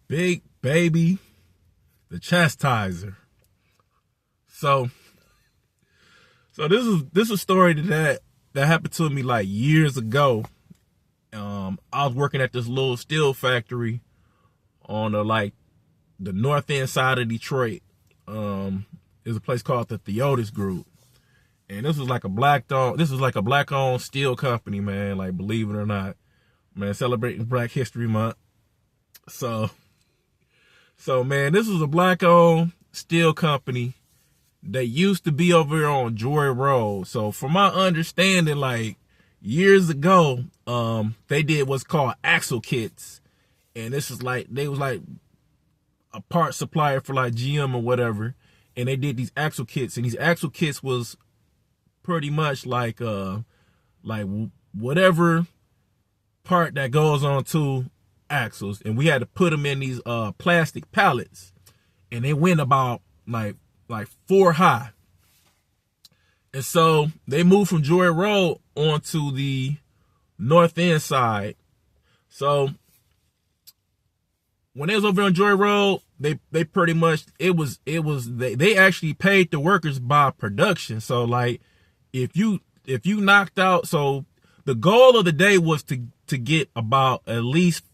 Big Baby, the Chastiser. So, this is a story that happened to me like years ago. I was working at this little steel factory on the north end side of Detroit. There's a place called the Theotis Group, and this was like a black owned steel company, man. Like, believe it or not, man, celebrating Black History Month. So man, this was a black owned steel company. They used to be over here on Joy Road. So from my understanding, like years ago, they did what's called axle kits. And this is like, they was like a part supplier for like GM or whatever. And they did these axle kits. And these axle kits was pretty much like whatever part that goes on to axles. And we had to put them in these plastic pallets. And they went about like 4 high. And so they moved from Joy Road onto the north end side. So when they was over on Joy Road, they pretty much, they actually paid the workers by production. So like if you knocked out, so the goal of the day was to get about at least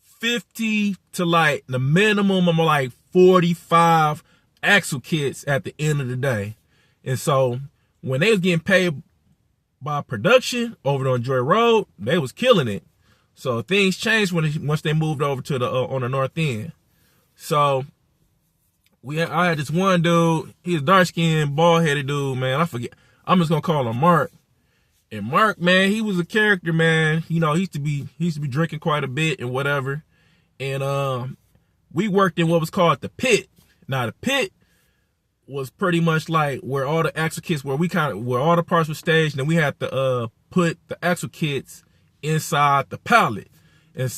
50 to like the minimum of like 45 axle kits at the end of the day. And so when they was getting paid by production over on Joy Road, they was killing it. So things changed once they moved over to the on the north end. So I had this one dude, he's a dark skinned, bald headed dude, man. I forget. I'm just gonna call him Mark. And Mark, man, he was a character, man. You know, he used to be drinking quite a bit and whatever. And we worked in what was called the pit. Now the pit was pretty much like where all the axle kits, where all the parts were staged, and then we had to put the axle kits inside the pallet. And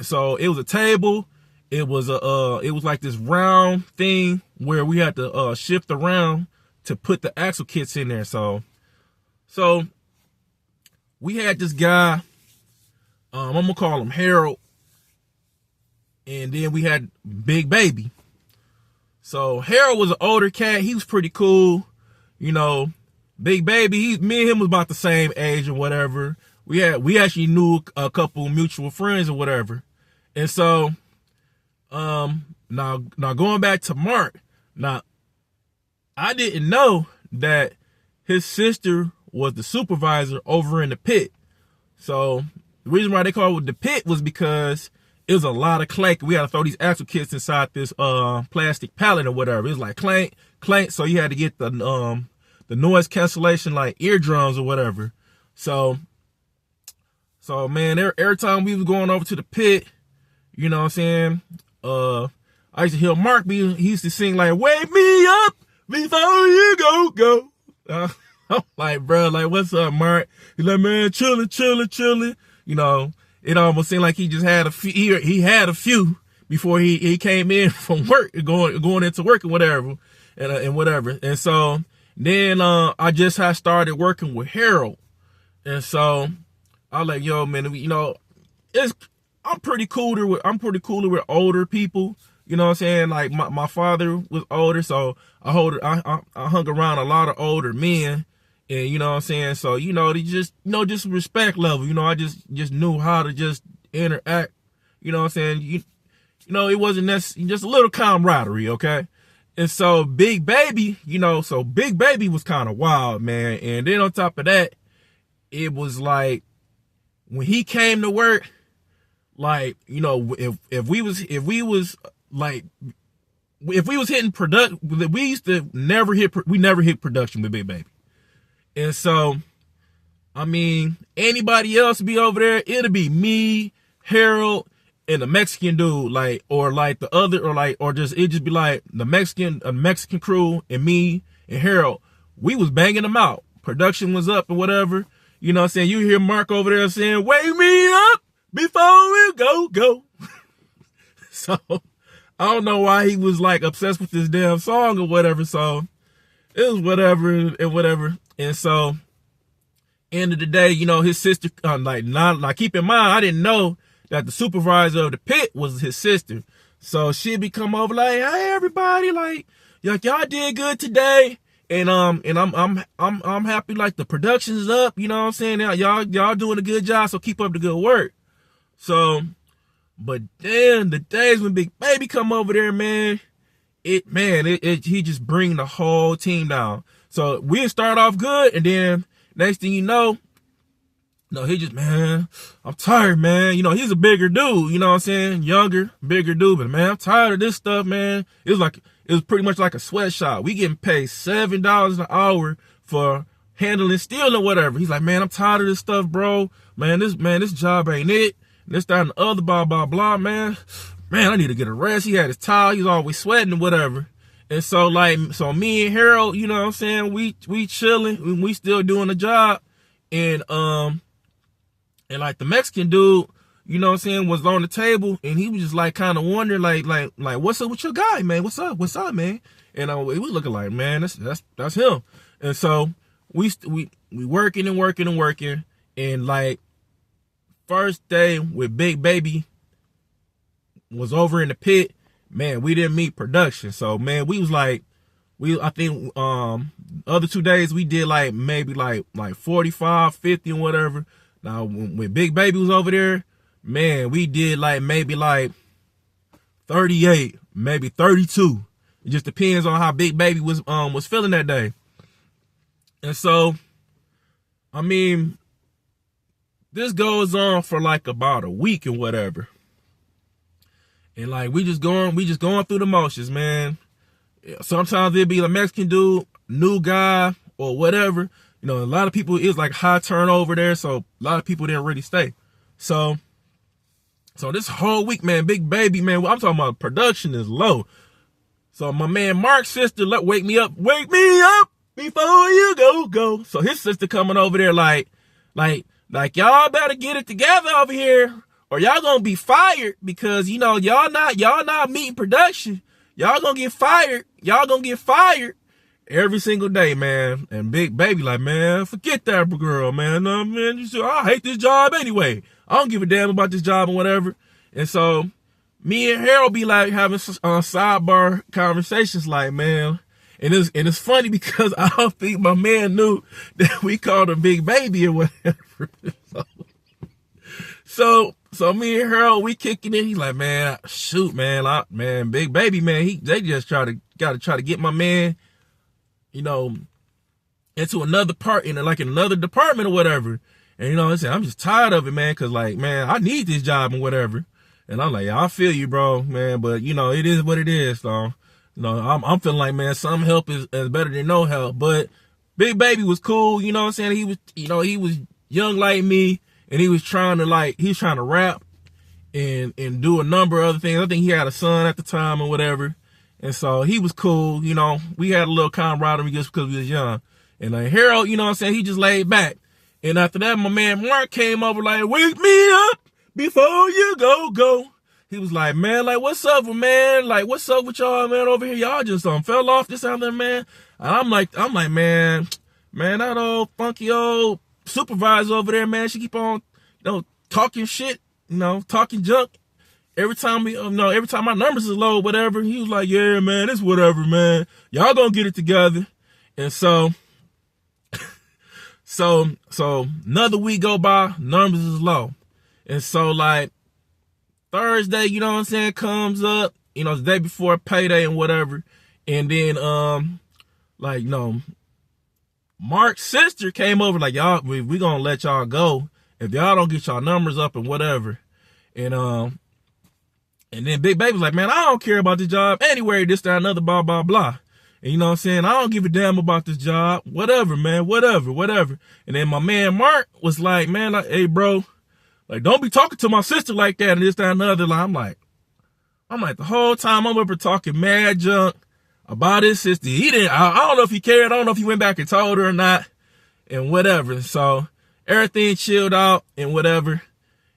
so it was a table. It was like this round thing where we had to shift around to put the axle kits in there. So we had this guy, I'm gonna call him Harold, and then we had Big Baby. So Harold was an older cat. He was pretty cool. You know, Big Baby, me and him was about the same age or whatever. We actually knew a couple mutual friends or whatever. And so, now going back to Mark, now I didn't know that his sister was the supervisor over in the pit. So the reason why they called it the pit was because it was a lot of clank. We had to throw these axle kits inside this plastic pallet or whatever. It was like clank, clank. So you had to get the noise cancellation, like eardrums or whatever. So man, every time we was going over to the pit, you know what I'm saying? I used to hear Mark he used to sing like, "Wake me up before you go." I'm like, bro, like, what's up, Mark? He's like, man, chillin'. You know, it almost seemed like he just had a few. He had a few before he came in from work, going into work or whatever, and whatever. And so then I just had started working with Harold, and so I was like, yo, man, you know, I'm pretty cooler with older people. You know what I'm saying? Like my father was older, so I hung around a lot of older men. And you know what I'm saying? So, you know, just respect level. You know, I just knew how to just interact. You know what I'm saying? You know, it wasn't necessarily just a little camaraderie, okay? And so Big Baby, you know, Big Baby was kind of wild, man. And then on top of that, it was like when he came to work, like, you know, if we was hitting production, we never hit production with Big Baby. And so, I mean, anybody else be over there, it'll be me, Harold, and the Mexican dude, like, or like the other, or just be like the Mexican crew and me and Harold. We was banging them out. Production was up or whatever. You know what I'm saying? You hear Mark over there saying, "Wake me up before we go." So I don't know why he was like obsessed with this damn song or whatever. So it was whatever and whatever. And so end of the day, you know, his sister, like keep in mind, I didn't know that the supervisor of the pit was his sister. So she'd be come over like, hey everybody, like y'all did good today. And I'm happy, like the production's up, you know what I'm saying? Y'all doing a good job, so keep up the good work. So, but then the days when Big Baby come over there, man, he just bring the whole team down. So we start off good, and then next thing you know, he just, man, I'm tired, man. You know, he's a bigger dude, you know what I'm saying? Younger, bigger dude, but man, I'm tired of this stuff, man. It was pretty much like a sweatshop. We getting paid $7 an hour for handling steel or whatever. He's like, man, I'm tired of this stuff, bro. This job ain't it. This, that, and the other, blah, blah, blah, man. Man, I need to get a rest. He had his towel. He's always sweating or whatever. And so me and Harold, you know what I'm saying? We chilling. We still doing the job. And like the Mexican dude, you know what I'm saying, was on the table, and he was just like kind of wondering like, what's up with your guy, man? What's up, man? And we was looking like, man, that's him. And so we working, and like first day with Big Baby was over in the pit, man, we didn't meet production. So man, we was like, I think other 2 days we did like maybe like 45, 50 and whatever. Now when Big Baby was over there, man, we did like maybe like 38, maybe 32. It just depends on how Big Baby was feeling that day. And so, I mean, this goes on for like about a week and whatever. And like we just going through the motions, man. Sometimes it'd be a Mexican dude, new guy or whatever. You know, a lot of people, it's like high turnover there, so a lot of people didn't really stay. So this whole week, man, Big Baby, man, I'm talking about production is low. So my man Mark's sister, wake me up before you go. So his sister coming over there like y'all better get it together over here, or y'all gonna be fired, because you know y'all not meeting production. Y'all gonna get fired. Every single day, man. And Big Baby like, man, forget that girl, man. No, man, I hate this job anyway. I don't give a damn about this job and whatever. And so me and Harold be like having sidebar conversations like, man. And it's funny because I don't think my man knew that we called him Big Baby or whatever. So me and Harold, we kicking it. He's like, man, shoot, man, Big Baby, man, they just gotta try to get my man, you know, into another part, in another department or whatever. And you know, I'm just tired of it, man, because like, man, I need this job and whatever. And I'm like, I feel you, bro, man, but you know, it is what it is. So, you know, I'm feeling like, man, some help is better than no help. But Big Baby was cool, you know what I'm saying? He was young like me, and he was trying to rap and do a number of other things. I think he had a son at the time or whatever. And so he was cool, you know. We had a little camaraderie just because we was young. And like Harold, you know what I'm saying, he just laid back. And after that, my man Mark came over like, wake me up before you go. He was like, man, like, what's up, man? Like, what's up with y'all, man, over here? Y'all just fell off this out there, man. And I'm like, man, that old funky old supervisor over there, man, she keep on, you know, talking shit, you know, talking junk. Every time my numbers is low, whatever, he was like, yeah, man, it's whatever, man. Y'all gonna get it together. And so another week go by, numbers is low. And so like Thursday, you know what I'm saying, comes up, you know, the day before payday and whatever. And then like, you know, Mark's sister came over like, y'all, we gonna let y'all go if y'all don't get y'all numbers up and whatever. And then Big Baby's like, man, I don't care about this job anyway, this, that, another, blah, blah, blah. And you know what I'm saying? I don't give a damn about this job. Whatever, man, whatever. And then my man Mark was like, man, like, hey, bro, like, don't be talking to my sister like that and this, that, and another. Like, I'm like, the whole time I'm up here talking mad junk about his sister. I don't know if he cared. I don't know if he went back and told her or not and whatever. So everything chilled out and whatever.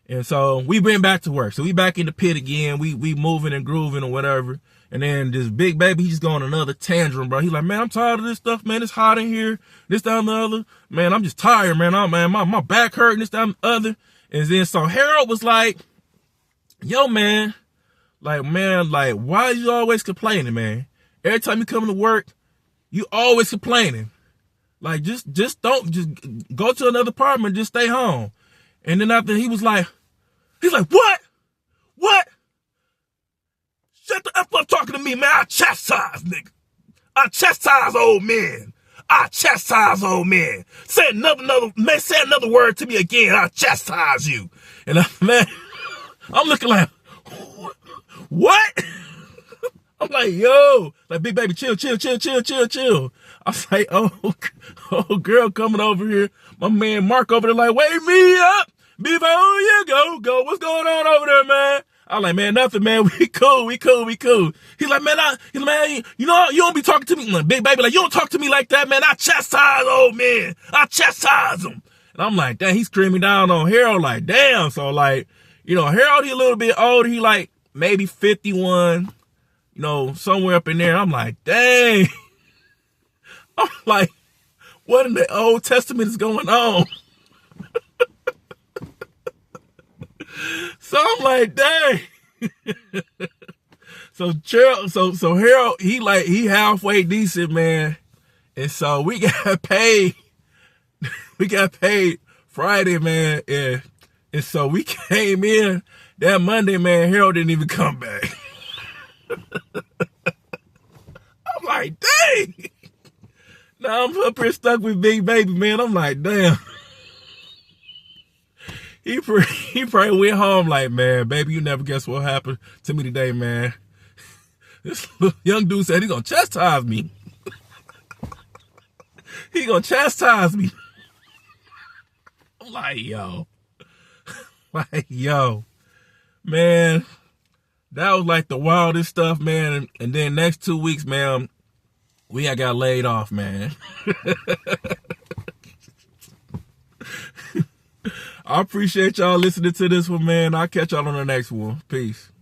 And so we went back to work. So we back in the pit again. We moving and grooving or whatever. And then this Big Baby, he's going another tantrum, bro. He's like, man, I'm tired of this stuff, man. It's hot in here. This, that, and the other. Man, I'm just tired, man. My back hurting, this, that, and the other. And then so Harold was like, yo, man, like, why are you always complaining, man? Every time you come to work, you always complaining. Like, just go to another apartment, just stay home. And then after he's like, what? What? Shut the F up talking to me, man. I chastise, nigga. I chastise old men. I chastise old men. Say another word to me again. I chastise you. And man, I'm looking like, what? I'm like, yo, like, big baby, chill. I was like, oh, girl coming over here. My man Mark over there like, wake me up before you go. What's going on over there, man? I'm like, man, nothing, man. We cool. He's like, man, you know, you don't be talking to me. Like, big baby, like, you don't talk to me like that, man. I chastise old men. I chastise them. And I'm like, damn, he's screaming down on Harold, like, damn. So, like, you know, Harold, he a little bit older. He like maybe 51, you know, somewhere up in there. I'm like, dang. I'm like, what in the Old Testament is going on? So I'm like, dang. So Harold, he halfway decent, man. And so we got paid. We got paid Friday, man. And so we came in that Monday, man. Harold didn't even come back. I'm like, dang. Now I'm up here stuck with big baby, man. I'm like, damn. He probably went home like, man, baby, you never guess what happened to me today, man. This young dude said he's gonna chastise me. He gonna chastise me. I'm like, yo, man, that was like the wildest stuff, man. And then next 2 weeks, man, we got laid off, man. I appreciate y'all listening to this one, man. I'll catch y'all on the next one. Peace.